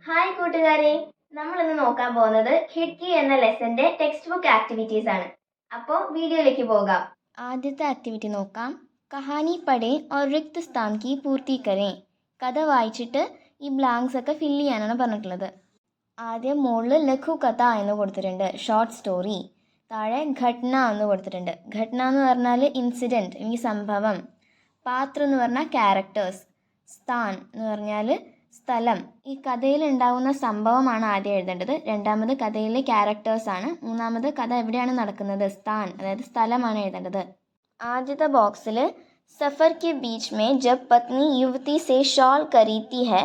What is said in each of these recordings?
Hi കൂട്ടുകാരെ, നമ്മൾ ഇന്ന് നോക്കാൻ പോകുന്നത് ഖിഡ്കി എന്ന ലെസന്റെ ടെക്സ്റ്റ് ബുക്ക് ആക്ടിവിറ്റീസ് ആണ്. അപ്പോൾ വീഡിയോയിലേക്ക് പോകാം. ആദ്യത്തെ ആക്ടിവിറ്റി നോക്കാം. കഹാനി പഠേ ഓർ റിക്ത് സ്ഥാൻ കി പൂർത്തി കരേ. കഥ വായിച്ചിട്ട് ഈ ബ്ലാങ്ക്സ് ഒക്കെ ഫില്ല് ചെയ്യാനാണ് പറഞ്ഞിട്ടുള്ളത്. ആദ്യം മുകളിൽ ലഘു കഥ എന്ന് കൊടുത്തിട്ടുണ്ട്, ഷോർട്ട് സ്റ്റോറി. താഴെ ഘട്ന എന്ന് കൊടുത്തിട്ടുണ്ട്. ഘട്ന എന്ന് പറഞ്ഞാൽ ഇൻസിഡൻറ്റ്, ഈ സംഭവം. പാത്ര എന്ന് പറഞ്ഞാൽ ക്യാരക്ടേഴ്സ്. സ്ഥാൻ എന്ന് പറഞ്ഞാൽ സ്ഥലം. ഈ കഥയിൽ ഉണ്ടാകുന്ന സംഭവമാണ് ആദ്യം എഴുതേണ്ടത്. രണ്ടാമത് കഥയിലെ ക്യാരക്ടേഴ്സാണ്. മൂന്നാമത് കഥ എവിടെയാണ് നടക്കുന്നത്, സ്ഥാൻ, അതായത് സ്ഥലമാണ് എഴുതേണ്ടത്. ആദ്യത്തെ ബോക്സിൽ സഫർ के बीच में जब पत्नी युवती से शॉल खरीदती है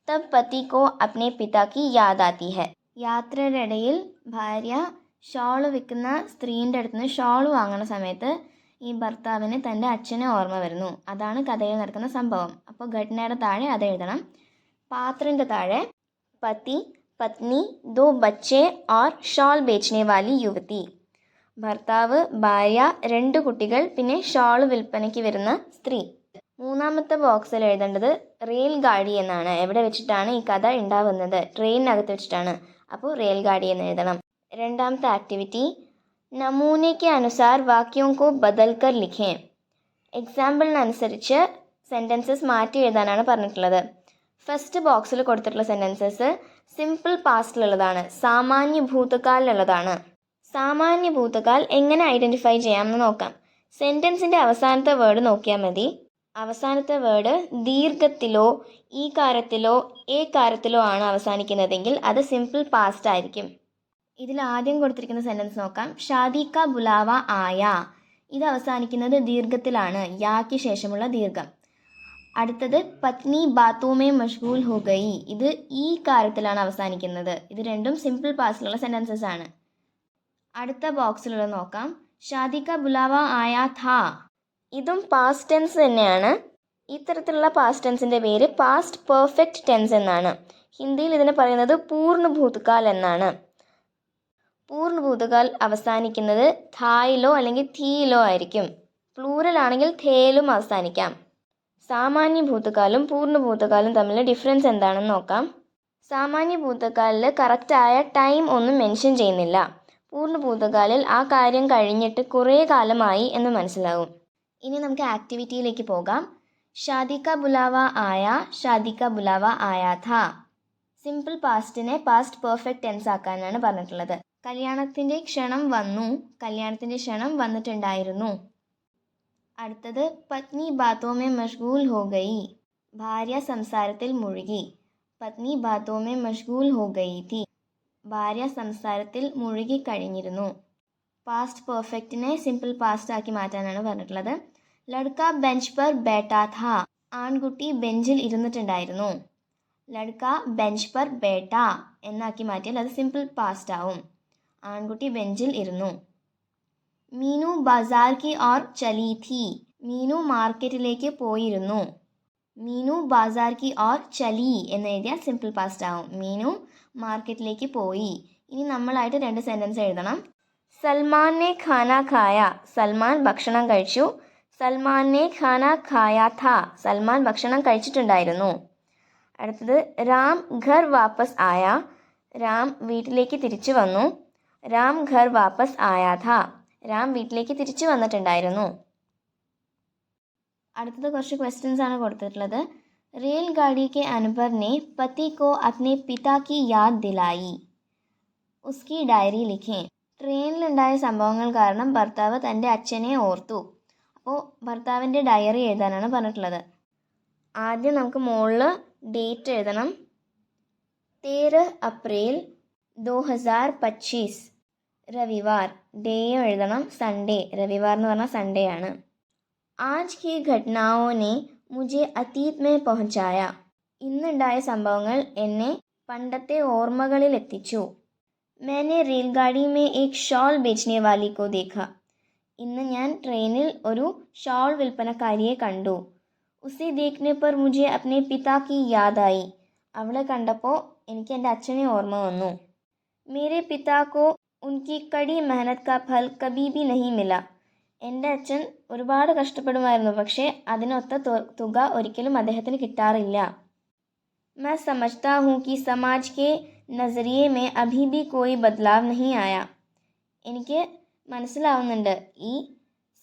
तब पति को अपने पिता की याद आती है. യാത്രയുടെ ഇടയിൽ ഭാര്യ ഷോൾ വിൽക്കുന്ന സ്ത്രീൻ്റെ അടുത്ത് നിന്ന് ഷോൾ വാങ്ങുന്ന സമയത്ത് ഈ ഭർത്താവിന് തൻ്റെ അച്ഛനെ ഓർമ്മ വരുന്നു. അതാണ് കഥയിൽ നടക്കുന്ന സംഭവം. അപ്പോൾ ഘടനയുടെ താഴെ അത് എഴുതണം. പാത്രൻ്റെ താഴെ പതി, പത്നി, ദോ ബच्चे और ഷോൾ बेचने वाली युवती. ഭർത്താവ്, ഭാര്യ, 2 കുട്ടികൾ, പിന്നെ ഷോൾ വിൽപ്പനയ്ക്ക് വരുന്ന സ്ത്രീ. മൂന്നാമത്തെ ബോക്സിൽ എഴുതേണ്ടത് റെയിൽ ഗാഡി എന്നാണ്. എവിടെ വെച്ചിട്ടാണ് ഈ കഥ ഉണ്ടാവുന്നത്, ട്രെയിനിനകത്ത് വെച്ചിട്ടാണ്. അപ്പോൾ റെയിൽ ഗാഡി എന്ന് എഴുതണം. രണ്ടാമത്തെ ആക്ടിവിറ്റി നമൂനയ്ക്ക് അനുസാർ വാക്യോं को बदलकर लिखें. എക്സാമ്പിളിനനുസരിച്ച് സെൻറ്റൻസസ് മാറ്റി എഴുതാനാണ് പറഞ്ഞിട്ടുള്ളത്. ഫസ്റ്റ് ബോക്സിൽ കൊടുത്തിട്ടുള്ള സെൻറ്റൻസസ് സിമ്പിൾ പാസ്റ്റിലുള്ളതാണ്, സാമാന്യ ഭൂതകാലിലുള്ളതാണ്. സാമാന്യ ഭൂതകാൽ എങ്ങനെ ഐഡൻറ്റിഫൈ ചെയ്യാമെന്ന് നോക്കാം. സെൻറ്റൻസിൻ്റെ അവസാനത്തെ വേർഡ് നോക്കിയാൽ മതി. അവസാനത്തെ വേർഡ് ദീർഘത്തിലോ ഈകാരത്തിലോ ഏകാരത്തിലോ ആണ് അവസാനിക്കുന്നതെങ്കിൽ അത് സിമ്പിൾ പാസ്റ്റ് ആയിരിക്കും. ഇതിൽ ആദ്യം കൊടുത്തിരിക്കുന്ന സെൻറ്റൻസ് നോക്കാം. ഷാദി കാ ബുലാവ ആയ. ഇത് അവസാനിക്കുന്നത് ദീർഘത്തിലാണ്, യാക്ക് ശേഷമുള്ള ദീർഘം. അടുത്തത് പത്നി ബാത്തോമേ മഷ്ഗൂൽ ഹോ ഗയി. ഇത് ഈ കാരത്തിലാണ് അവസാനിക്കുന്നത്. ഇത് രണ്ടും സിമ്പിൾ പാസ്റ്റിലുള്ള സെൻറ്റൻസസ് ആണ്. അടുത്ത ബോക്സിലുള്ള നോക്കാം. ഷാദി കാ ബുലാവ ആയ ഥാ. ഇതും പാസ്റ്റ് ടെൻസ് തന്നെയാണ്. ഇത്തരത്തിലുള്ള പാസ്റ്റ് ടെൻസിൻ്റെ പേര് പാസ്റ്റ് പെർഫെക്റ്റ് ടെൻസ് എന്നാണ്. ഹിന്ദിയിൽ ഇതിനെ പറയുന്നത് പൂർണ്ണ ഭൂതകാൽ എന്നാണ്. പൂർണ്ണ ഭൂതകാൽ അവസാനിക്കുന്നത് ഥായിലോ അല്ലെങ്കിൽ തീയിലോ ആയിരിക്കും. പ്ലൂറൽ ആണെങ്കിൽ ഥേയിലും അവസാനിക്കാം. സാമാന്യ ഭൂതകാലും പൂർണ്ണ ഭൂതകാലും തമ്മിലുള്ള ഡിഫറൻസ് എന്താണെന്ന് നോക്കാം. സാമാന്യ ഭൂതകാലിൽ കറക്റ്റായ ടൈം ഒന്നും മെൻഷൻ ചെയ്യുന്നില്ല. പൂർണ്ണ ഭൂതകാലിൽ ആ കാര്യം കഴിഞ്ഞിട്ട് കുറേ കാലമായി എന്ന് മനസ്സിലാവും. ഇനി നമുക്ക് ആക്ടിവിറ്റിയിലേക്ക് പോകാം. ഷാദി കാ ബുലാവ ആയ, ഷാദി കാ ബുലാവ ആയാ Tha. Simple പാസ്റ്റിനെ past perfect tense ആക്കാനാണ് പറഞ്ഞിട്ടുള്ളത്. കല്യാണത്തിൻ്റെ ക്ഷണം വന്നു, കല്യാണത്തിൻ്റെ ക്ഷണം വന്നിട്ടുണ്ടായിരുന്നു. അടുത്തത് പത്നി ബാത്തോമേ മഷ്ഗൂൽ ഹോ ഗയി. ഭാര്യ സംസാരത്തിൽ മുഴുകി. പത്നി ബാത്തോമേ മഷ്ഗൂൽ ഹോ ഗയി തി. ഭാര്യ സംസാരത്തിൽ മുഴുകി കഴിഞ്ഞിരുന്നു. പാസ്റ്റ് പെർഫെക്റ്റിനെ സിമ്പിൾ പാസ്റ്റ് ആക്കി മാറ്റാനാണ് പറഞ്ഞിട്ടുള്ളത്. ലഡ്ക ബെഞ്ച് പർ ബേട്ടാ ഥാ. ആൺകുട്ടി ബെഞ്ചിൽ ഇരുന്നിട്ടുണ്ടായിരുന്നു. ലഡ്ക ബെഞ്ച് പർ ബേട്ടാ എന്നാക്കി മാറ്റിയാൽ അത് സിമ്പിൾ പാസ്റ്റ് ആവും. ആൺകുട്ടി ബെഞ്ചിൽ ഇരുന്നു. മീനു ബാസാർ കി ഓർ ചലി ഥി. മീനു മാർക്കറ്റിലേക്ക് പോയിരുന്നു. മീനു ബാസാർ കി ഓർ ചലി എന്ന് എഴുതിയാൽ സിമ്പിൾ പാസ്റ്റ് ആവും. മീനു മാർക്കറ്റിലേക്ക് പോയി. ഇനി നമ്മളായിട്ട് 2 സെൻറ്റൻസ് എഴുതണം. സൽമാൻ നെ ഖാന ഖായ. സൽമാൻ ഭക്ഷണം കഴിച്ചു. സൽമാൻ നെ ഖാന ഖായ ഥാ. സൽമാൻ ഭക്ഷണം കഴിച്ചിട്ടുണ്ടായിരുന്നു. അടുത്തത് രാം ഘർ വാപ്പസ് ആയ. രാം വീട്ടിലേക്ക് തിരിച്ചു വന്നു. രാം ഘർ വാപ്പസ് ആയാ ഥാ. രാം വീട്ടിലേക്ക് തിരിച്ചു വന്നിട്ടുണ്ടായിരുന്നു. അടുത്തത് കുറച്ച് ക്വസ്റ്റ്യൻസ് ആണ് കൊടുത്തിട്ടുള്ളത്. റെയിൽ ഗാഡി കെ അനുഭർ ने पति को अपने पिता की याद दिलाई. उसकी डायरी लिखें. ട്രെയിനിലുണ്ടായ സംഭവങ്ങൾ കാരണം ഭർത്താവ് തൻ്റെ അച്ഛനെ ഓർത്തു. അപ്പോൾ ഭർത്താവിൻ്റെ ഡയറി എഴുതാനാണ് പറഞ്ഞിട്ടുള്ളത്. ആദ്യം നമുക്ക് മുകളിൽ ഡേറ്റ് എഴുതണം. 13 അപ്രിൽ 2025 രവിവാർ. ഡേയും എഴുതണം. സൺഡേ, രവിവാർ എന്ന് പറഞ്ഞാൽ സൺഡേ ആണ്. ആജ് കി ഘട്നാओं ने मुझे अतीत में पहुंचाया. ഇന്നുണ്ടായ സംഭവങ്ങൾ എന്നെ പണ്ടത്തെ ഓർമ്മകളിൽ എത്തിച്ചു. मैंने रेलगाड़ी में एक शॉल बेचने वाली को देखा. ഇന്ന് ഞാൻ ട്രെയിനിൽ ഒരു ഷോൾ വിൽപ്പനക്കാരിയെ കണ്ടു. उसे देखने पर मुझे अपने पिता की याद आई. അവളെ കണ്ടപ്പോൾ എനിക്ക് എൻ്റെ അച്ഛനെ ഓർമ്മ വന്നു. मेरे पिता को उनकी कड़ी मेहनत का फल कभी भी नहीं मिला. എൻ്റെ അച്ഛൻ ഒരുപാട് കഷ്ടപ്പെടുമായിരുന്നു, പക്ഷേ അതിനൊത്ത തുക ഒരിക്കലും അദ്ദേഹത്തിന് കിട്ടാറില്ല. मैं समझता हूँ कि समाज के नज़रिए में अभी भी कोई बदलाव नहीं आया. എനിക്ക് മനസ്സിലാവുന്നുണ്ട് ഈ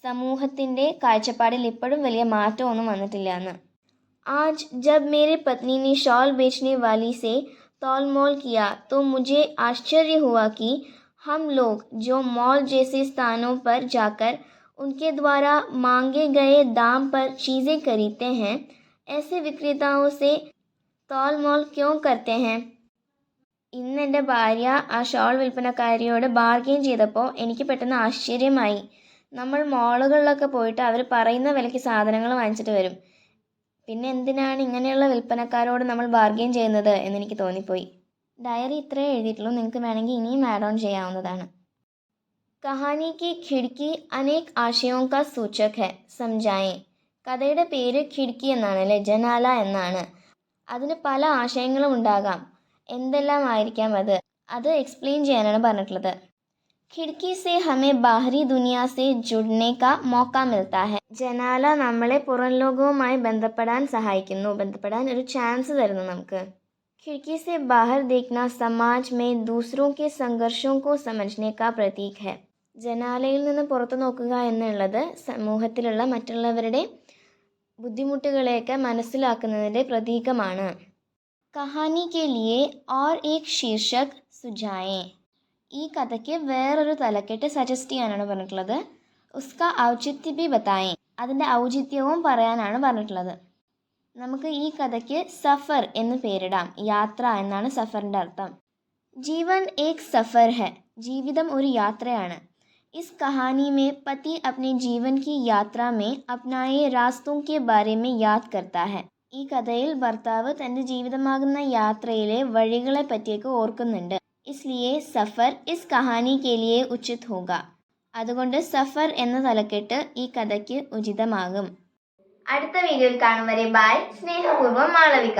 സമൂഹത്തിൻ്റെ കാഴ്ചപ്പാടിൽ ഇപ്പോഴും വലിയ മാറ്റമൊന്നും വന്നിട്ടില്ല എന്ന്. आज जब मेरे पत्नी ने शॉल बेचने वाली से तौल मोल किया तो मुझे आश्चर्य हुआ कि हम लोग जो मॉल जैसे स्थानों पर जाकर उनके द्वारा मांगे गए दाम पर चीज़ें खरीदते हैं, ऐसे विक्रेताओं से तौल मोल क्यों करते हैं? ഇന്ന് എൻ്റെ ഭാര്യ ആ ഷോൾ വിൽപ്പനക്കാരിയോട് ബാർഗെയിൻ ചെയ്തപ്പോൾ എനിക്ക് പെട്ടെന്ന് ആശ്ചര്യമായി. നമ്മൾ മോളുകളിലൊക്കെ പോയിട്ട് അവർ പറയുന്ന വിലയ്ക്ക് സാധനങ്ങൾ വാങ്ങിച്ചിട്ട് വരും. പിന്നെ എന്തിനാണ് ഇങ്ങനെയുള്ള വിൽപ്പനക്കാരോട് നമ്മൾ ബാർഗെയിൻ ചെയ്യുന്നത് എന്നെനിക്ക് തോന്നിപ്പോയി. ഡയറി ഇത്രയേ എഴുതിയിട്ടുള്ളൂ. നിങ്ങൾക്ക് വേണമെങ്കിൽ ഇനിയും ആഡ് ഓൺ ചെയ്യാവുന്നതാണ്. കഹാനി കി ഖിഡ്കി അനേക് ആശയോं का सूचक है, समझाएं. കഥയുടെ പേര് ഖിഡ്കി എന്നാണ് അല്ലേ, ജനാല എന്നാണ്. അതിന് പല ആശയങ്ങളും ഉണ്ടാകാം. എന്തെല്ലാം ആയിരിക്കാം അത് എക്സ്പ്ലെയിൻ ചെയ്യാനാണ് പറഞ്ഞിട്ടുള്ളത്. ഖിഡ്കി സെ ഹമേ ബാഹരി ദുനിയാ സെ ജുഡ്നെ കാ മൗക്ക മിൽത്താ ഹെ. ജനാല നമ്മളെ പുറം ലോകവുമായി ബന്ധപ്പെടാൻ സഹായിക്കുന്നു, ബന്ധപ്പെടാൻ ഒരു ചാൻസ് തരുന്നു നമുക്ക്. खिड़की से बाहर देखना समाज में दूसरों के संघर्षों को समझने का प्रतीक है. ജനാലയിൽ നിന്ന് പുറത്തു നോക്കുക എന്നുള്ളത് സമൂഹത്തിലുള്ള മറ്റുള്ളവരുടെ ബുദ്ധിമുട്ടുകളെയൊക്കെ മനസ്സിലാക്കുന്നതിൻ്റെ പ്രതീകമാണ്. കഹാനി കെ ലിയെ ഓർ ഏക് ശീർഷക് സുജായേ. ഈ കഥയ്ക്ക് വേറൊരു തലക്കെട്ട് സജസ്റ്റ് ചെയ്യാനാണ് പറഞ്ഞിട്ടുള്ളത്. ഉസ്കാ ഔചിത്യ ബി ബതായേ. അതിൻ്റെ ഔചിത്യവും പറയാനാണ് പറഞ്ഞിട്ടുള്ളത്. നമുക്ക് ഈ കഥയ്ക്ക് സഫർ എന്ന് പേരിടാം. യാത്ര എന്നാണ് സഫറിൻ്റെ അർത്ഥം. ജീവൻ ഏക് സഫർ ഹെ. ജീവിതം ഒരു യാത്രയാണ്. ഇസ് കഹാനി മേ പതി അപ്നെ ജീവൻ കി യാത്ര മേ അപ്നായെ രാസ്തോं के बारे में याद करता है. ഈ കഥയിൽ ഭർത്താവ് തൻ്റെ ജീവിതമാകുന്ന യാത്രയിലെ വഴികളെ പറ്റിയൊക്കെ ഓർക്കുന്നുണ്ട്. ഇസ്ലിയെ സഫർ ഇസ് കഹാനി കെ ലിയെ ഉചിത് ഹോഗ. അതുകൊണ്ട് സഫർ എന്ന തലക്കെട്ട് ഈ കഥയ്ക്ക് ഉചിതമാകും. അടുത്ത വീഡിയോയിൽ കാണും വരെ ബൈ. സ്നേഹപൂർവ്വം മാളവിക.